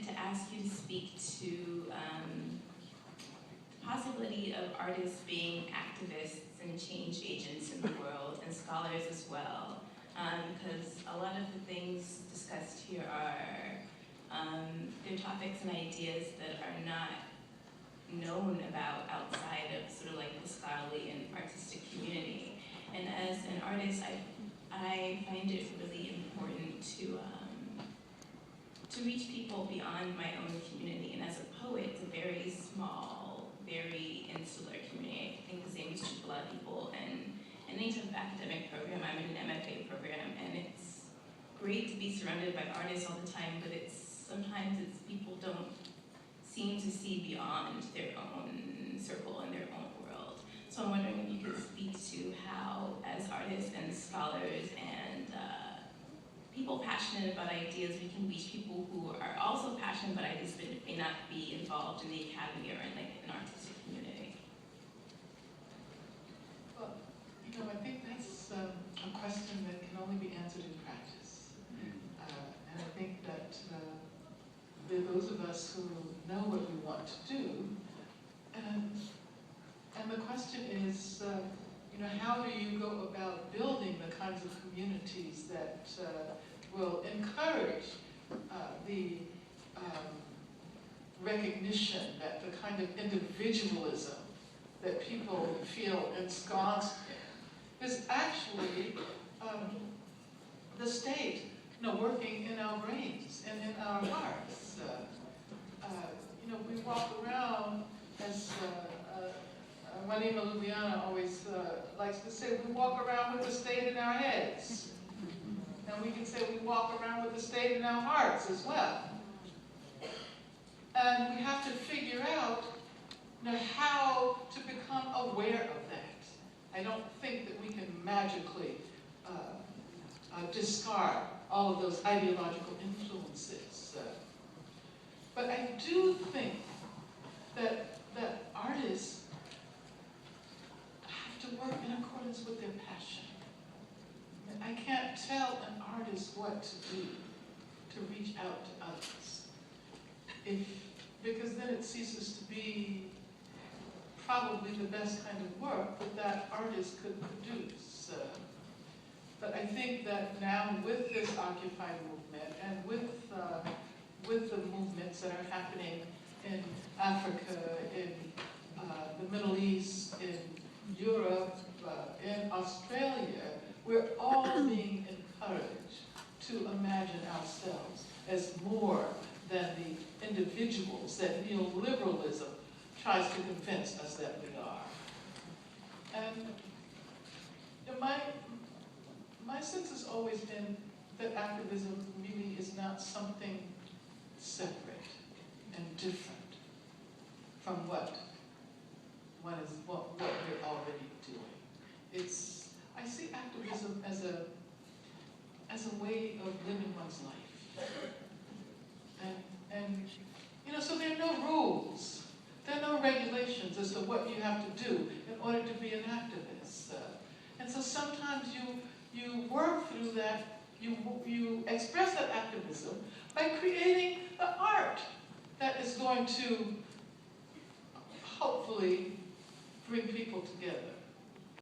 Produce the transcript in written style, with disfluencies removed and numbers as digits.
wanted to ask you to speak to the possibility of artists being activists and change agents in the world, and scholars as well, because a lot of the things discussed here are they're topics and ideas that are not known about outside of sort of like the scholarly and artistic community. And as an artist, I find it really important to reach people beyond my own community. And as a poet, it's a very small, very insular community. I think the same is true for a lot of people. And in any type of academic program, I'm in an MFA program, and it's great to be surrounded by artists all the time, but sometimes people don't seem to see beyond their own circle and their own world. So I'm wondering if you could speak to how, as artists and scholars and people passionate about ideas, we can reach people who are also passionate about ideas but may not be involved in the academy or in like an artistic community. Well, I think that's a question that can only be answered in practice. And I think that those of us who know what we want to do, and the question is, how do you go about building the kinds of communities that will encourage the recognition that the kind of individualism that people feel ensconced in is actually the state, working in our brains and in our hearts. We walk around, as Juanita Lubiana always likes to say, we walk around with the state in our heads. And we can say we walk around with the state in our hearts as well. And we have to figure out how to become aware of that. I don't think that we can magically discard all of those ideological influences. But I do think that artists have to work in accordance with their passion. I can't tell an artist what to do to reach out to others, because then it ceases to be probably the best kind of work that artist could produce. But I think that now with this Occupy movement and with the movements that are happening in Africa, in the Middle East, in Europe, in Australia, we're all being encouraged to imagine ourselves as more than the individuals that neoliberalism tries to convince us that we are. And my sense has always been that activism really is not something separate and different from what we're already doing. I see activism as a way of living one's life. And so there are no rules. There are no regulations as to what you have to do in order to be an activist. And so sometimes you work through that, you express that activism by creating the art that is going to hopefully bring people together.